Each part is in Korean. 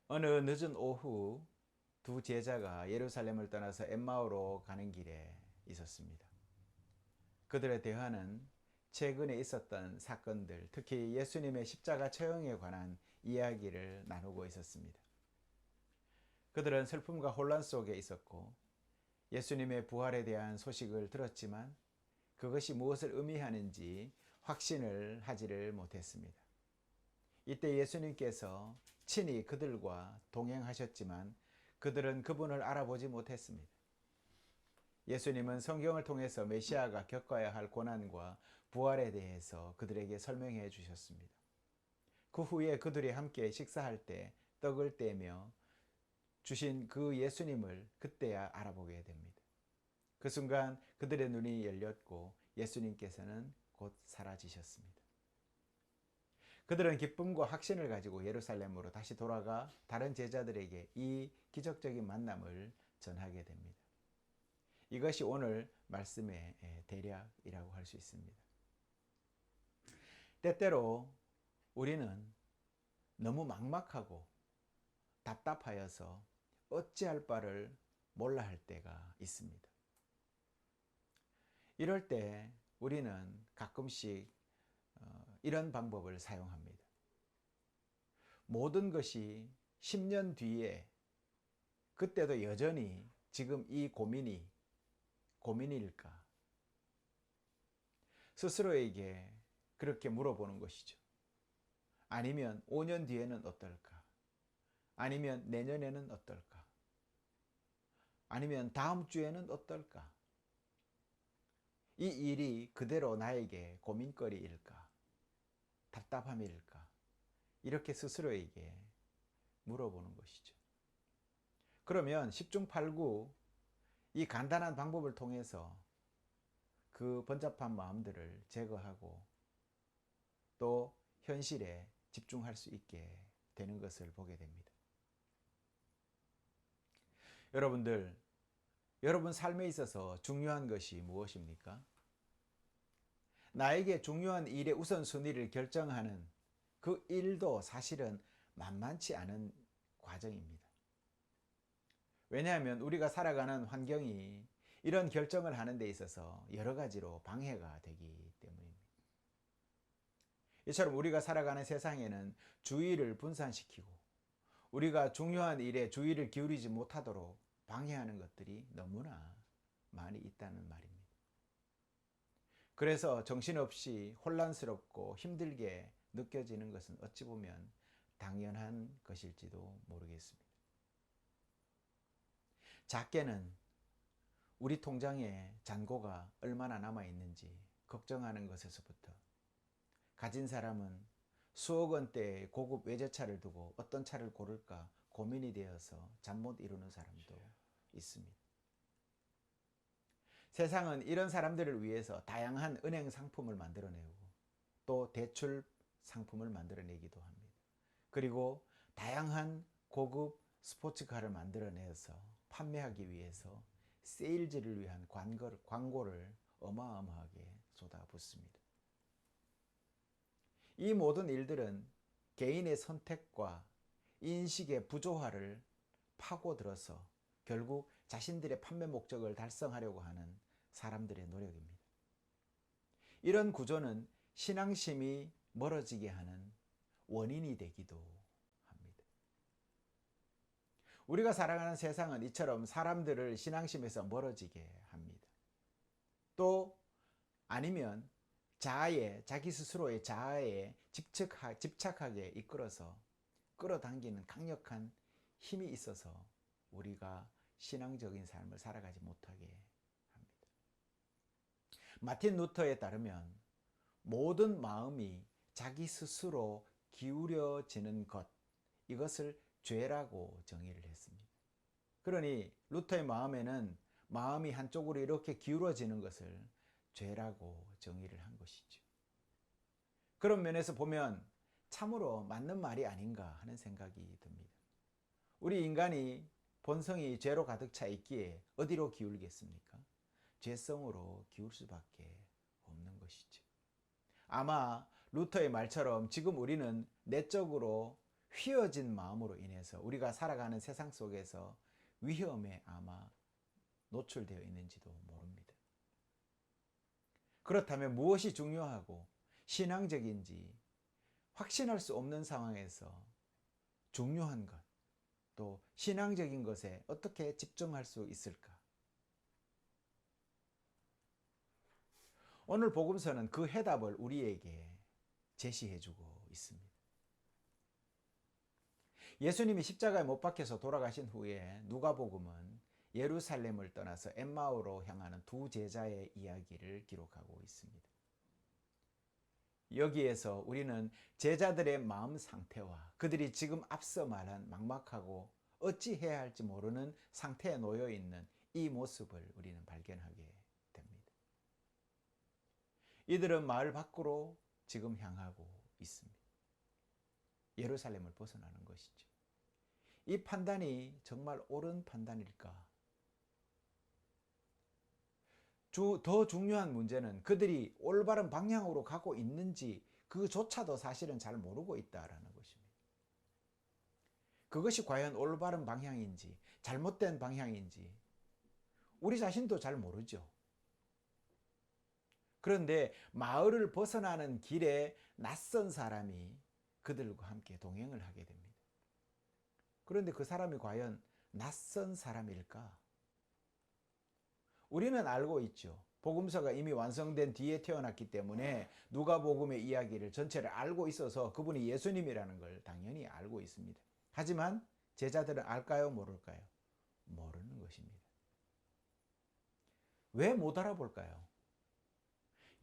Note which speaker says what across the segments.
Speaker 1: 어느 늦은 오후 두 제자가 예루살렘을 떠나서 엠마오로 가는 길에 있었습니다. 그들의 대화는 최근에 있었던 사건들, 특히 예수님의 십자가 처형에 관한 이야기를 나누고 있었습니다. 그들은 슬픔과 혼란 속에 있었고 예수님의 부활에 대한 소식을 들었지만 그것이 무엇을 의미하는지 확신을 하지를 못했습니다. 이때 예수님께서 친히 그들과 동행하셨지만 그들은 그분을 알아보지 못했습니다. 예수님은 성경을 통해서 메시아가 겪어야 할 고난과 부활에 대해서 그들에게 설명해 주셨습니다. 그 후에 그들이 함께 식사할 때 떡을 떼며 주신 그 예수님을 그때야 알아보게 됩니다. 그 순간 그들의 눈이 열렸고 예수님께서는 곧 사라지셨습니다. 그들은 기쁨과 확신을 가지고 예루살렘으로 다시 돌아가 다른 제자들에게 이 기적적인 만남을 전하게 됩니다. 이것이 오늘 말씀의 대략이라고 할 수 있습니다. 때때로 우리는 너무 막막하고 답답하여서 어찌할 바를 몰라 할 때가 있습니다. 이럴 때 우리는 가끔씩 이런 방법을 사용합니다. 모든 것이 10년 뒤에 그때도 여전히 지금 이 고민일까? 스스로에게 그렇게 물어보는 것이죠. 아니면 5년 뒤에는 어떨까? 아니면 내년에는 어떨까? 아니면 다음 주에는 어떨까? 이 일이 그대로 나에게 고민거리일까? 답답함일까? 이렇게 스스로에게 물어보는 것이죠. 그러면 10중 8구 이 간단한 방법을 통해서 그 번잡한 마음들을 제거하고 또 현실에 집중할 수 있게 되는 것을 보게 됩니다. 여러분 삶에 있어서 중요한 것이 무엇입니까? 나에게 중요한 일의 우선순위를 결정하는 그 일도 사실은 만만치 않은 과정입니다. 왜냐하면 우리가 살아가는 환경이 이런 결정을 하는 데 있어서 여러 가지로 방해가 되기 때문입니다. 이처럼 우리가 살아가는 세상에는 주의를 분산시키고 우리가 중요한 일에 주의를 기울이지 못하도록 방해하는 것들이 너무나 많이 있다는 말입니다. 그래서 정신없이 혼란스럽고 힘들게 느껴지는 것은 어찌 보면 당연한 것일지도 모르겠습니다. 작게는 우리 통장에 잔고가 얼마나 남아 있는지 걱정하는 것에서부터 가진 사람은 수억 원대의 고급 외제차를 두고 어떤 차를 고를까 고민이 되어서 잠 못 이루는 사람도 있습니다. 세상은 이런 사람들을 위해서 다양한 은행 상품을 만들어내고 또 대출 상품을 만들어내기도 합니다. 그리고 다양한 고급 스포츠카를 만들어내서 판매하기 위해서 세일즈를 위한 광고를 어마어마하게 쏟아붓습니다. 이 모든 일들은 개인의 선택과 인식의 부조화를 파고들어서 결국 자신들의 판매 목적을 달성하려고 하는 사람들의 노력입니다. 이런 구조는 신앙심이 멀어지게 하는 원인이 되기도 합니다. 우리가 살아가는 세상은 이처럼 사람들을 신앙심에서 멀어지게 합니다. 또 아니면 자기 스스로의 자아에 집착하게 이끌어서 끌어당기는 강력한 힘이 있어서 우리가 신앙적인 삶을 살아가지 못하게 합니다. 마틴 루터에 따르면 모든 마음이 자기 스스로 기울여지는 것, 이것을 죄라고 정의를 했습니다. 그러니 루터의 마음에는 마음이 한쪽으로 이렇게 기울어지는 것을 죄라고 정의를 한 것이죠. 그런 면에서 보면 참으로 맞는 말이 아닌가 하는 생각이 듭니다. 우리 인간이 본성이 죄로 가득 차 있기에 어디로 기울겠습니까? 죄성으로 기울 수밖에 없는 것이죠. 아마 루터의 말처럼 지금 우리는 내적으로 휘어진 마음으로 인해서 우리가 살아가는 세상 속에서 위험에 아마 노출되어 있는지도 모릅니다. 그렇다면 무엇이 중요하고 신앙적인지 확신할 수 없는 상황에서 중요한 것, 또 신앙적인 것에 어떻게 집중할 수 있을까? 오늘 복음서는 그 해답을 우리에게 제시해주고 있습니다. 예수님이 십자가에 못 박혀서 돌아가신 후에 누가복음은 예루살렘을 떠나서 엠마오로 향하는 두 제자의 이야기를 기록하고 있습니다. 여기에서 우리는 제자들의 마음 상태와 그들이 지금 앞서 말한 막막하고 어찌해야 할지 모르는 상태에 놓여 있는 이 모습을 우리는 발견하게 됩니다. 이들은 마을 밖으로 지금 향하고 있습니다. 예루살렘을 벗어나는 것이죠. 이 판단이 정말 옳은 판단일까? 더 중요한 문제는 그들이 올바른 방향으로 가고 있는지 그조차도 사실은 잘 모르고 있다라는 것입니다. 그것이 과연 올바른 방향인지 잘못된 방향인지 우리 자신도 잘 모르죠. 그런데 마을을 벗어나는 길에 낯선 사람이 그들과 함께 동행을 하게 됩니다. 그런데 그 사람이 과연 낯선 사람일까? 우리는 알고 있죠. 복음서가 이미 완성된 뒤에 태어났기 때문에 누가복음의 이야기를 전체를 알고 있어서 그분이 예수님이라는 걸 당연히 알고 있습니다. 하지만 제자들은 알까요? 모를까요? 모르는 것입니다. 왜 못 알아볼까요?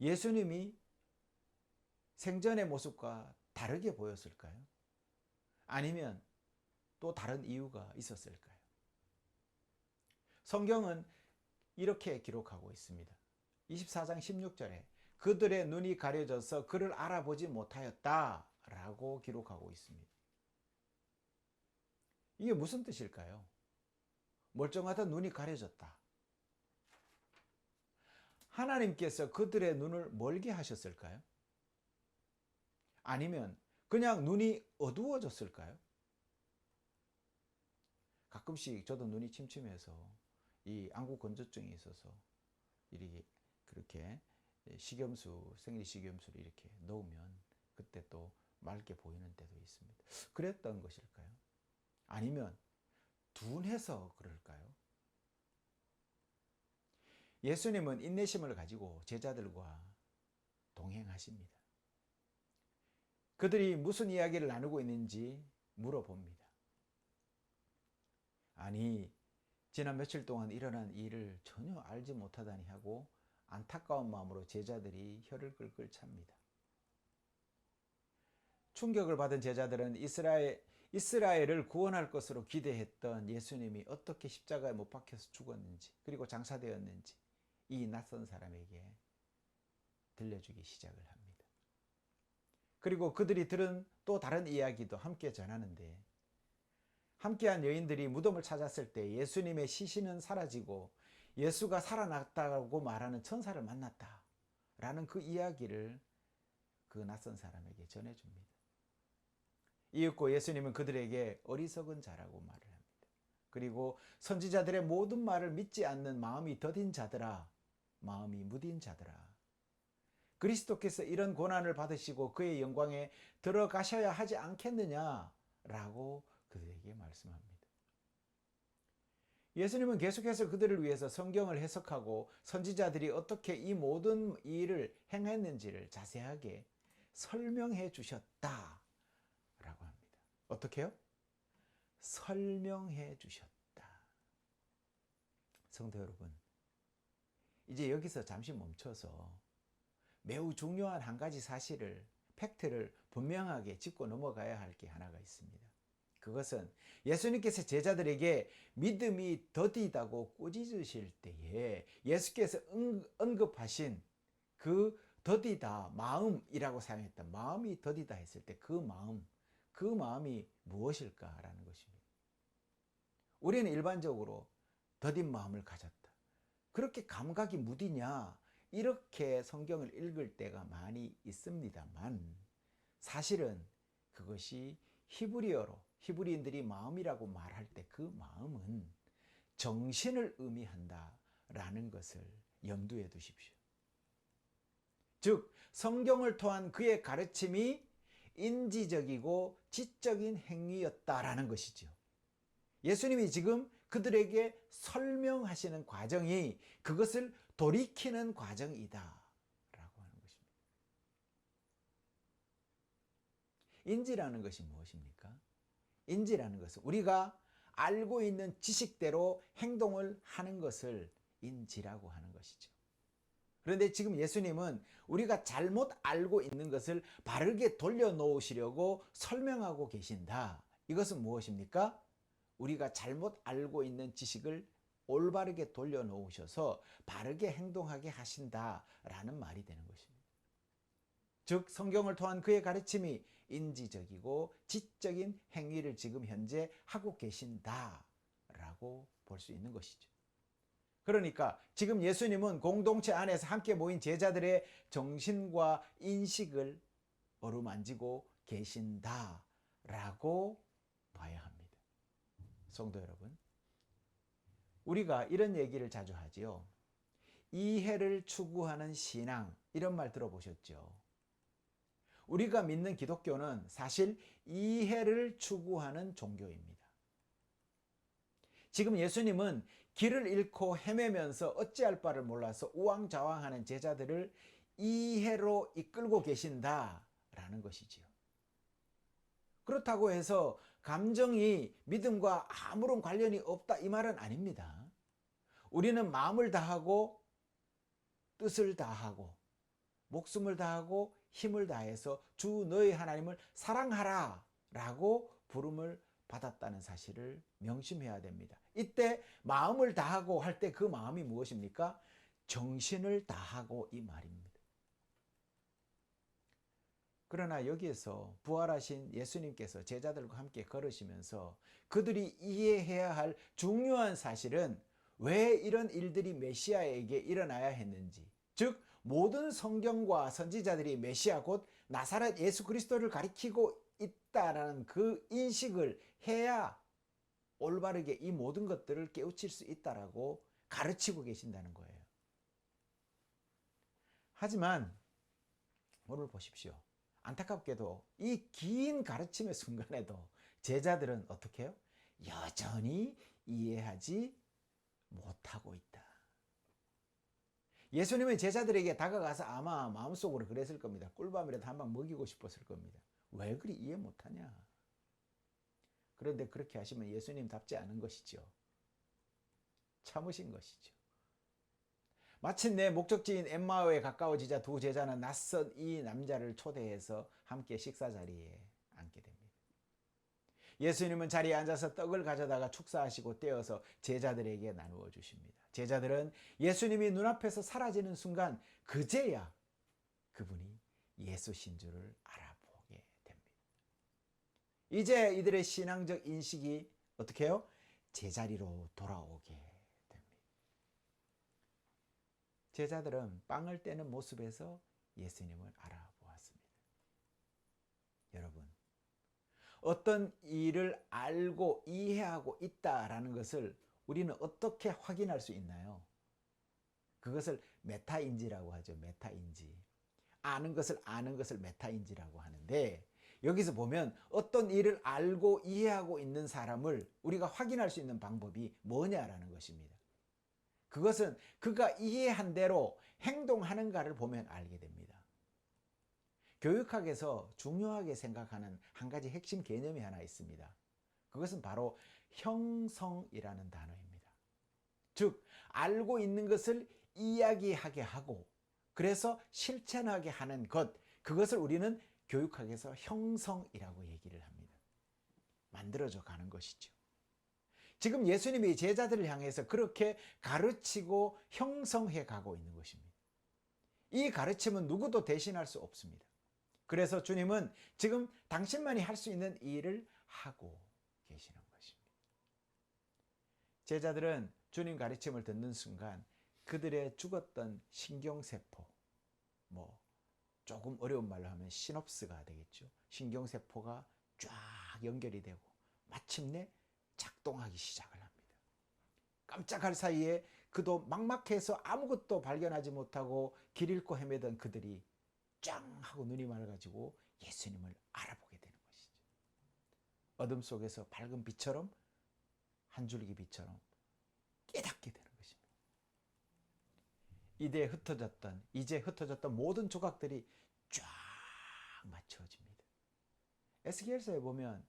Speaker 1: 예수님이 생전의 모습과 다르게 보였을까요? 아니면 또 다른 이유가 있었을까요? 성경은 이렇게 기록하고 있습니다. 24장 16절에 그들의 눈이 가려져서 그를 알아보지 못하였다 라고 기록하고 있습니다. 이게 무슨 뜻일까요? 멀쩡하던 눈이 가려졌다. 하나님께서 그들의 눈을 멀게 하셨을까요? 아니면 그냥 눈이 어두워졌을까요? 가끔씩 저도 눈이 침침해서 이 안구 건조증이 있어서 이렇게 그렇게 식염수, 생리식염수를 이렇게 넣으면 그때 또 맑게 보이는 때도 있습니다. 그랬던 것일까요? 아니면 둔해서 그럴까요? 예수님은 인내심을 가지고 제자들과 동행하십니다. 그들이 무슨 이야기를 나누고 있는지 물어봅니다. 아니, 지난 며칠 동안 일어난 일을 전혀 알지 못하다니 하고 안타까운 마음으로 제자들이 혀를 끌끌 찹니다. 충격을 받은 제자들은 이스라엘을 구원할 것으로 기대했던 예수님이 어떻게 십자가에 못 박혀서 죽었는지 그리고 장사되었는지 이 낯선 사람에게 들려주기 시작을 합니다. 그리고 그들이 들은 또 다른 이야기도 함께 전하는데 함께한 여인들이 무덤을 찾았을 때 예수님의 시신은 사라지고 예수가 살아났다고 말하는 천사를 만났다 라는 그 이야기를 그 낯선 사람에게 전해줍니다. 이윽고 예수님은 그들에게 어리석은 자라고 말을 합니다. 그리고 선지자들의 모든 말을 믿지 않는 마음이 더딘 자들아, 마음이 무딘 자들아, 그리스도께서 이런 고난을 받으시고 그의 영광에 들어가셔야 하지 않겠느냐라고 그들에게 말씀합니다. 예수님은 계속해서 그들을 위해서 성경을 해석하고 선지자들이 어떻게 이 모든 일을 행했는지를 자세하게 설명해 주셨다라고 합니다. 어떻게요? 설명해 주셨다. 성도 여러분, 이제 여기서 잠시 멈춰서 매우 중요한 한 가지 사실을, 팩트를 분명하게 짚고 넘어가야 할 게 하나가 있습니다. 그것은 예수님께서 제자들에게 믿음이 더디다고 꾸짖으실 때에 예수께서 언급하신 그 더디다, 마음이라고 사용했던 마음이 더디다 했을 때 그 마음이 무엇일까라는 것입니다. 우리는 일반적으로 더딘 마음을 가졌다. 그렇게 감각이 무디냐? 이렇게 성경을 읽을 때가 많이 있습니다만 사실은 그것이 히브리어로 히브리인들이 마음이라고 말할 때 그 마음은 정신을 의미한다라는 것을 염두에 두십시오. 즉 성경을 통한 그의 가르침이 인지적이고 지적인 행위였다라는 것이죠. 예수님이 지금 그들에게 설명하시는 과정이 그것을 돌이키는 과정이다라고 하는 것입니다. 인지라는 것이 무엇입니까? 인지라는 것은 우리가 알고 있는 지식대로 행동을 하는 것을 인지라고 하는 것이죠. 그런데 지금 예수님은 우리가 잘못 알고 있는 것을 바르게 돌려놓으시려고 설명하고 계신다. 이것은 무엇입니까? 우리가 잘못 알고 있는 지식을 올바르게 돌려놓으셔서 바르게 행동하게 하신다라는 말이 되는 것입니다. 즉 성경을 통한 그의 가르침이 인지적이고 지적인 행위를 지금 현재 하고 계신다라고 볼 수 있는 것이죠. 그러니까 지금 예수님은 공동체 안에서 함께 모인 제자들의 정신과 인식을 어루만지고 계신다라고 봐야 합니다. 성도 여러분, 우리가 이런 얘기를 자주 하지요. 이해를 추구하는 신앙, 이런 말 들어보셨죠? 우리가 믿는 기독교는 사실 이해를 추구하는 종교입니다. 지금 예수님은 길을 잃고 헤매면서 어찌할 바를 몰라서 우왕좌왕하는 제자들을 이해로 이끌고 계신다라는 것이지요. 그렇다고 해서 감정이 믿음과 아무런 관련이 없다 이 말은 아닙니다. 우리는 마음을 다하고 뜻을 다하고 목숨을 다하고 힘을 다해서 주 너희 하나님을 사랑하라 라고 부름을 받았다는 사실을 명심해야 됩니다. 이때 마음을 다하고 할 때 그 마음이 무엇입니까? 정신을 다하고 이 말입니다. 그러나 여기에서 부활하신 예수님께서 제자들과 함께 걸으시면서 그들이 이해해야 할 중요한 사실은 왜 이런 일들이 메시아에게 일어나야 했는지, 즉 모든 성경과 선지자들이 메시아 곧 나사렛 예수 그리스도를 가리키고 있다라는 그 인식을 해야 올바르게 이 모든 것들을 깨우칠 수 있다라고 가르치고 계신다는 거예요. 하지만 오늘 보십시오. 안타깝게도 이 긴 가르침의 순간에도 제자들은 어떻게 해요? 여전히 이해하지 못하고 있다. 예수님은 제자들에게 다가가서 아마 마음속으로 그랬을 겁니다. 꿀밤이라도 한 방 먹이고 싶었을 겁니다. 왜 그리 이해 못하냐? 그런데 그렇게 하시면 예수님답지 않은 것이죠. 참으신 것이죠. 마침내 목적지인 엠마오에 가까워지자 두 제자는 낯선 이 남자를 초대해서 함께 식사 자리에 앉게 됩니다. 예수님은 자리에 앉아서 떡을 가져다가 축사하시고 떼어서 제자들에게 나누어 주십니다. 제자들은 예수님이 눈앞에서 사라지는 순간 그제야 그분이 예수신 줄을 알아보게 됩니다. 이제 이들의 신앙적 인식이 어떻게 해요? 제자리로 돌아오게 됩니다. 제자들은 빵을 떼는 모습에서 예수님을 알아보았습니다. 여러분, 어떤 일을 알고 이해하고 있다라는 것을 우리는 어떻게 확인할 수 있나요? 그것을 메타인지라고 하죠. 메타인지. 아는 것을 메타인지라고 하는데, 여기서 보면 어떤 일을 알고 이해하고 있는 사람을 우리가 확인할 수 있는 방법이 뭐냐라는 것입니다. 그것은 그가 이해한 대로 행동하는가를 보면 알게 됩니다. 교육학에서 중요하게 생각하는 한 가지 핵심 개념이 하나 있습니다. 그것은 바로 형성이라는 단어입니다. 즉, 알고 있는 것을 이야기하게 하고 그래서 실천하게 하는 것, 그것을 우리는 교육학에서 형성이라고 얘기를 합니다. 만들어져 가는 것이죠. 지금 예수님이 제자들을 향해서 그렇게 가르치고 형성해 가고 있는 것입니다. 이 가르침은 누구도 대신할 수 없습니다. 그래서 주님은 지금 당신만이 할 수 있는 일을 하고 계시는 것입니다. 제자들은 주님 가르침을 듣는 순간 그들의 죽었던 신경세포, 조금 어려운 말로 하면 시놉스가 되겠죠. 신경세포가 쫙 연결이 되고 마침내 작동하기 시작을 합니다. 깜짝할 사이에 그도 막막해서 아무것도 발견하지 못하고 길 잃고 헤매던 그들이 쫙 하고 눈이 맑아지고 예수님을 알아보게 되는 것이죠. 어둠 속에서 밝은 빛처럼, 한 줄기 빛처럼 깨닫게 되는 것입니다. 이제 흩어졌던 모든 조각들이 쫙 맞춰집니다. 에스겔서에 보면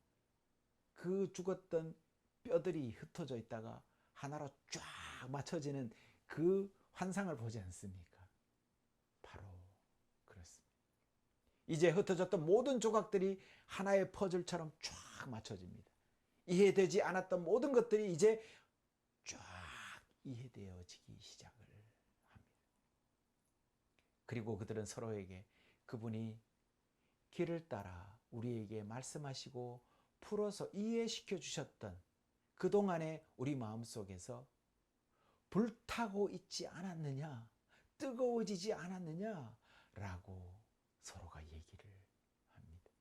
Speaker 1: 그 죽었던 뼈들이 흩어져 있다가 하나로 쫙 맞춰지는 그 환상을 보지 않습니까? 바로 그렇습니다. 이제 흩어졌던 모든 조각들이 하나의 퍼즐처럼 쫙 맞춰집니다. 이해되지 않았던 모든 것들이 이제 쫙 이해되어지기 시작을 합니다. 그리고 그들은 서로에게 그분이 길을 따라 우리에게 말씀하시고 풀어서 이해시켜 주셨던 그동안에 우리 마음속에서 불타고 있지 않았느냐, 뜨거워지지 않았느냐 라고 서로가 얘기를 합니다.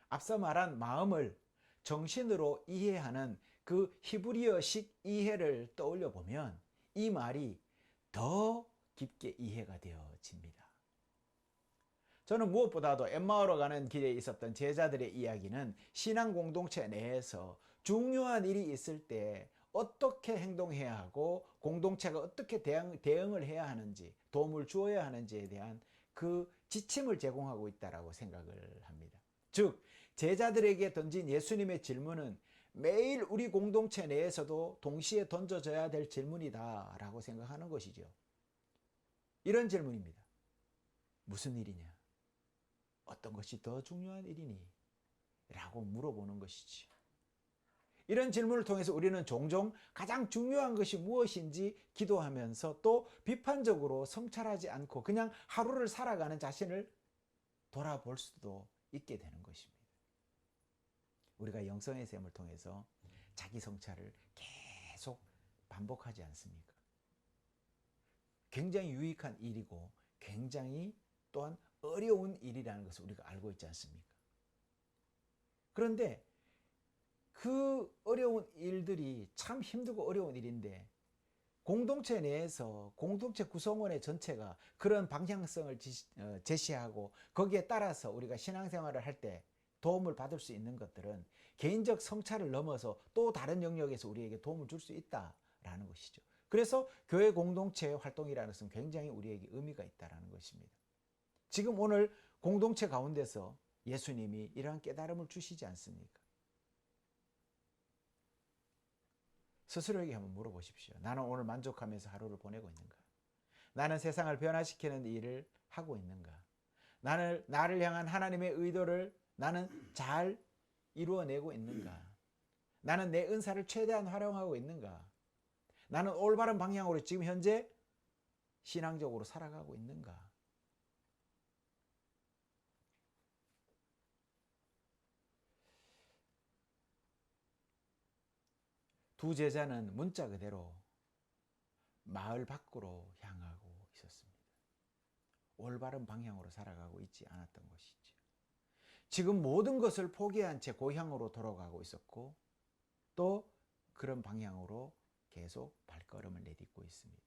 Speaker 1: 앞서 말한 마음을 정신으로 이해하는 그 히브리어식 이해를 떠올려 보면 이 말이 더 깊게 이해가 되어집니다. 저는 무엇보다도 엠마오로 가는 길에 있었던 제자들의 이야기는 신앙 공동체 내에서 중요한 일이 있을 때 어떻게 행동해야 하고 공동체가 어떻게 대응을 해야 하는지, 도움을 주어야 하는지에 대한 그 지침을 제공하고 있다고 생각을 합니다. 즉 제자들에게 던진 예수님의 질문은 매일 우리 공동체 내에서도 동시에 던져져야 될 질문이다 라고 생각하는 것이죠. 이런 질문입니다. 무슨 일이냐? 어떤 것이 더 중요한 일이니? 라고 물어보는 것이지. 이런 질문을 통해서 우리는 종종 가장 중요한 것이 무엇인지 기도하면서 또 비판적으로 성찰하지 않고 그냥 하루를 살아가는 자신을 돌아볼 수도 있게 되는 것입니다. 우리가 영성의 샘을 통해서 자기 성찰을 계속 반복하지 않습니까? 굉장히 유익한 일이고 굉장히 또한 어려운 일이라는 것을 우리가 알고 있지 않습니까? 그런데 그 어려운 일들이 참 힘들고 어려운 일인데 공동체 내에서 공동체 구성원의 전체가 그런 방향성을 제시하고 거기에 따라서 우리가 신앙생활을 할 때 도움을 받을 수 있는 것들은 개인적 성찰을 넘어서 또 다른 영역에서 우리에게 도움을 줄 수 있다라는 것이죠. 그래서 교회 공동체의 활동이라는 것은 굉장히 우리에게 의미가 있다는 것입니다. 지금 오늘 공동체 가운데서 예수님이 이러한 깨달음을 주시지 않습니까? 스스로에게 한번 물어보십시오. 나는 오늘 만족하면서 하루를 보내고 있는가? 나는 세상을 변화시키는 일을 하고 있는가? 나를 향한 하나님의 의도를 나는 잘 이루어내고 있는가? 나는 내 은사를 최대한 활용하고 있는가? 나는 올바른 방향으로 지금 현재 신앙적으로 살아가고 있는가? 두 제자는 문자 그대로 마을 밖으로 향하고 있었습니다. 올바른 방향으로 살아가고 있지 않았던 것이죠. 지금 모든 것을 포기한 채 고향으로 돌아가고 있었고 또 그런 방향으로 계속 발걸음을 내딛고 있습니다.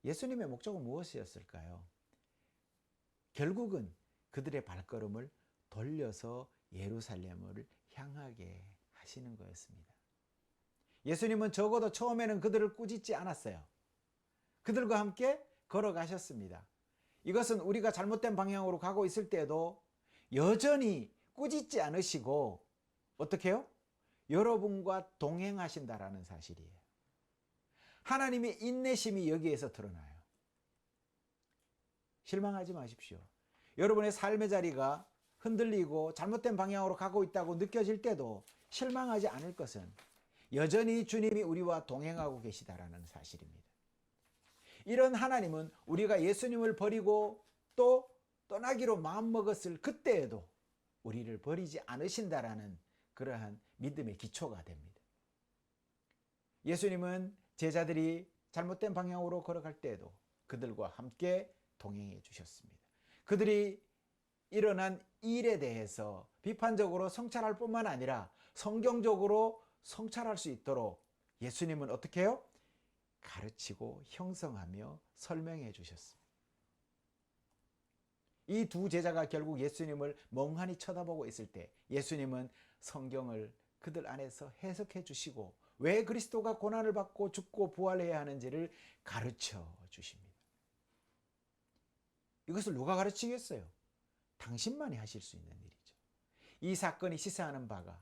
Speaker 1: 예수님의 목적은 무엇이었을까요? 결국은 그들의 발걸음을 돌려서 예루살렘을 향하게 하시는 거였습니다. 예수님은 적어도 처음에는 그들을 꾸짖지 않았어요. 그들과 함께 걸어가셨습니다. 이것은 우리가 잘못된 방향으로 가고 있을 때도 여전히 꾸짖지 않으시고 어떻게 해요? 여러분과 동행하신다라는 사실이에요. 하나님의 인내심이 여기에서 드러나요. 실망하지 마십시오. 여러분의 삶의 자리가 흔들리고 잘못된 방향으로 가고 있다고 느껴질 때도 실망하지 않을 것은 여전히 주님이 우리와 동행하고 계시다라는 사실입니다. 이런 하나님은 우리가 예수님을 버리고 또 떠나기로 마음먹었을 그때에도 우리를 버리지 않으신다라는 그러한 믿음의 기초가 됩니다. 예수님은 제자들이 잘못된 방향으로 걸어갈 때에도 그들과 함께 동행해 주셨습니다. 그들이 일어난 일에 대해서 비판적으로 성찰할 뿐만 아니라 성경적으로 성찰할 수 있도록 예수님은 어떻게 해요? 가르치고 형성하며 설명해 주셨습니다. 이 두 제자가 결국 예수님을 멍하니 쳐다보고 있을 때 예수님은 성경을 그들 안에서 해석해 주시고 왜 그리스도가 고난을 받고 죽고 부활해야 하는지를 가르쳐 주십니다. 이것을 누가 가르치겠어요? 당신만이 하실 수 있는 일이죠. 이 사건이 시사하는 바가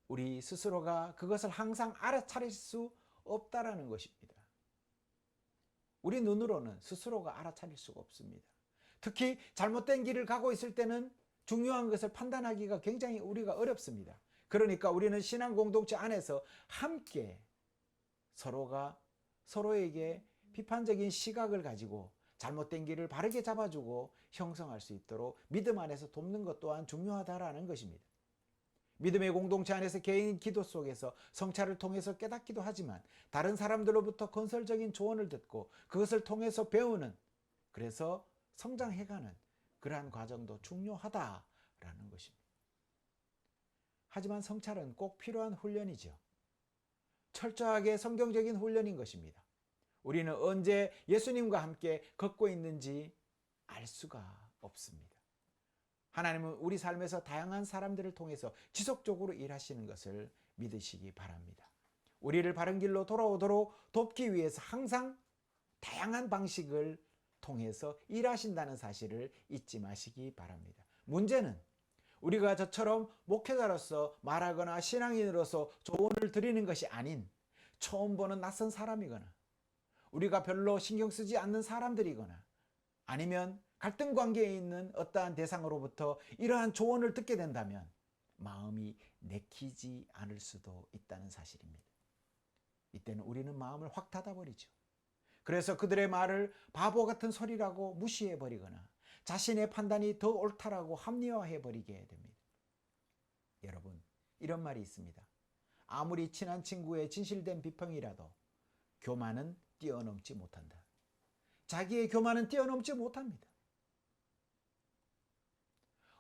Speaker 1: 우리 스스로가 그것을 항상 알아차릴 수 없다라는 것입니다. 우리 눈으로는 스스로가 알아차릴 수가 없습니다. 특히 잘못된 길을 가고 있을 때는 중요한 것을 판단하기가 굉장히 우리가 어렵습니다. 그러니까 우리는 신앙 공동체 안에서 함께 서로가 서로에게 비판적인 시각을 가지고 잘못된 길을 바르게 잡아주고 형성할 수 있도록 믿음 안에서 돕는 것 또한 중요하다라는 것입니다. 믿음의 공동체 안에서 개인 기도 속에서 성찰을 통해서 깨닫기도 하지만 다른 사람들로부터 건설적인 조언을 듣고 그것을 통해서 배우는, 그래서 성장해가는 그러한 과정도 중요하다라는 것입니다. 하지만 성찰은 꼭 필요한 훈련이죠. 철저하게 성경적인 훈련인 것입니다. 우리는 언제 예수님과 함께 걷고 있는지 알 수가 없습니다. 하나님은 우리 삶에서 다양한 사람들을 통해서 지속적으로 일하시는 것을 믿으시기 바랍니다. 우리를 바른 길로 돌아오도록 돕기 위해서 항상 다양한 방식을 통해서 일하신다는 사실을 잊지 마시기 바랍니다. 문제는 우리가 저처럼 목회자로서 말하거나 신앙인으로서 조언을 드리는 것이 아닌 처음 보는 낯선 사람이거나 우리가 별로 신경 쓰지 않는 사람들이거나 아니면 갈등 관계에 있는 어떠한 대상으로부터 이러한 조언을 듣게 된다면 마음이 내키지 않을 수도 있다는 사실입니다. 이때는 우리는 마음을 확 닫아버리죠. 그래서 그들의 말을 바보 같은 소리라고 무시해버리거나 자신의 판단이 더 옳다라고 합리화해버리게 됩니다. 여러분, 이런 말이 있습니다. 아무리 친한 친구의 진실된 비평이라도 교만은 뛰어넘지 못한다. 자기의 교만은 뛰어넘지 못합니다.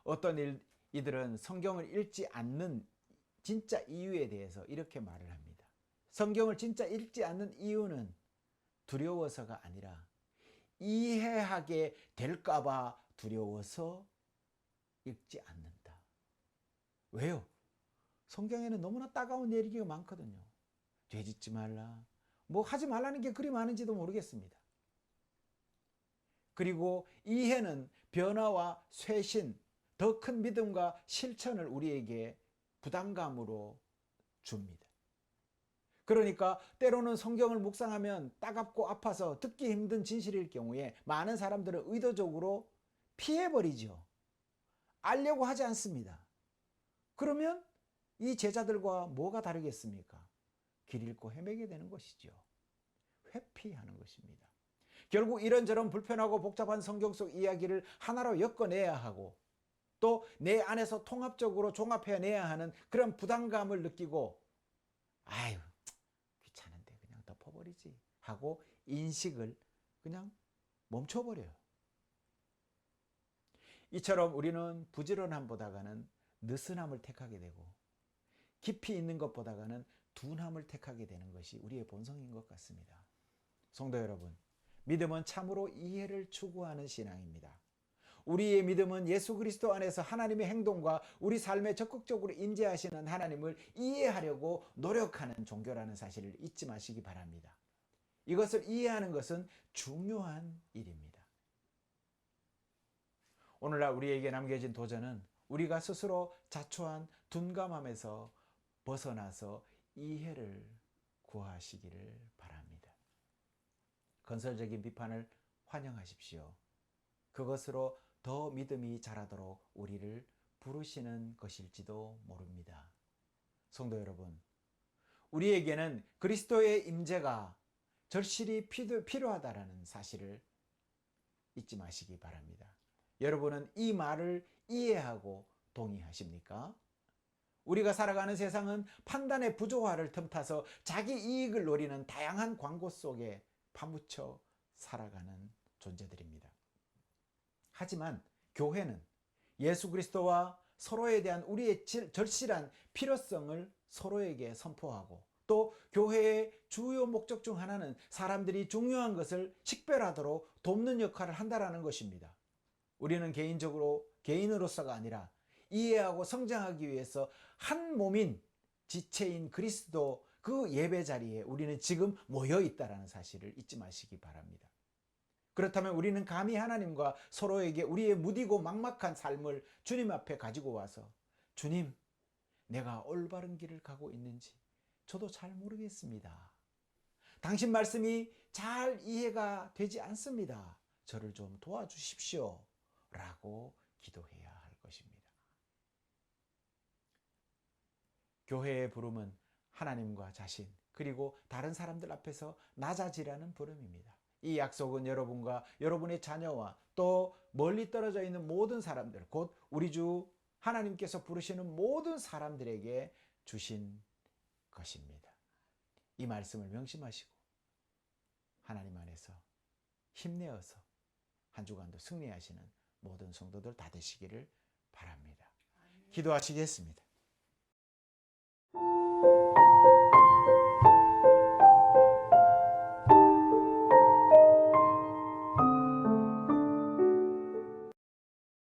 Speaker 1: 어떤 이들은 성경을 읽지 않는 진짜 이유에 대해서 이렇게 말을 합니다. 성경을 진짜 읽지 않는 이유는 두려워서가 아니라 이해하게 될까봐 두려워서 읽지 않는다. 왜요? 성경에는 너무나 따가운 얘기가 많거든요. 죄짓지 말라. 뭐 하지 말라는 게 그리 많은지도 모르겠습니다. 그리고 이해는 변화와 쇄신, 더 큰 믿음과 실천을 우리에게 부담감으로 줍니다. 그러니까 때로는 성경을 묵상하면 따갑고 아파서 듣기 힘든 진실일 경우에 많은 사람들은 의도적으로 피해버리죠. 알려고 하지 않습니다. 그러면 이 제자들과 뭐가 다르겠습니까? 길 잃고 헤매게 되는 것이죠. 회피하는 것입니다. 결국 이런저런 불편하고 복잡한 성경 속 이야기를 하나로 엮어내야 하고 또 내 안에서 통합적으로 종합해내야 하는 그런 부담감을 느끼고 아유 귀찮은데 그냥 덮어버리지 하고 인식을 그냥 멈춰버려요. 이처럼 우리는 부지런함보다는 느슨함을 택하게 되고 깊이 있는 것보다는 둔함을 택하게 되는 것이 우리의 본성인 것 같습니다. 성도 여러분, 믿음은 참으로 이해를 추구하는 신앙입니다. 우리의 믿음은 예수 그리스도 안에서 하나님의 행동과 우리 삶에 적극적으로 임재하시는 하나님을 이해하려고 노력하는 종교라는 사실을 잊지 마시기 바랍니다. 이것을 이해하는 것은 중요한 일입니다. 오늘날 우리에게 남겨진 도전은 우리가 스스로 자초한 둔감함에서 벗어나서 이해를 구하시기를 바랍니다. 건설적인 비판을 환영하십시오. 그것으로 더 믿음이 자라도록 우리를 부르시는 것일지도 모릅니다. 성도 여러분, 우리에게는 그리스도의 임재가 절실히 필요하다는 사실을 잊지 마시기 바랍니다. 여러분은 이 말을 이해하고 동의하십니까? 우리가 살아가는 세상은 판단의 부조화를 틈타서 자기 이익을 노리는 다양한 광고 속에 파묻혀 살아가는 존재들입니다. 하지만 교회는 예수 그리스도와 서로에 대한 우리의 절실한 필요성을 서로에게 선포하고, 또 교회의 주요 목적 중 하나는 사람들이 중요한 것을 식별하도록 돕는 역할을 한다라는 것입니다. 우리는 개인으로서가 아니라 이해하고 성장하기 위해서 한 몸인 지체인 그리스도 그 예배 자리에 우리는 지금 모여 있다라는 사실을 잊지 마시기 바랍니다. 그렇다면 우리는 감히 하나님과 서로에게 우리의 무디고 막막한 삶을 주님 앞에 가지고 와서, 주님, 내가 올바른 길을 가고 있는지 저도 잘 모르겠습니다. 당신 말씀이 잘 이해가 되지 않습니다. 저를 좀 도와주십시오. 라고 기도해야 할 것입니다. 교회의 부름은 하나님과 자신, 그리고 다른 사람들 앞에서 낮아지라는 부름입니다. 이 약속은 여러분과 여러분의 자녀와 또 멀리 떨어져 있는 모든 사람들, 곧 우리 주 하나님께서 부르시는 모든 사람들에게 주신 것입니다. 이 말씀을 명심하시고 하나님 안에서 힘내어서 한 주간도 승리하시는 모든 성도들 다 되시기를 바랍니다. 기도하시겠습니다.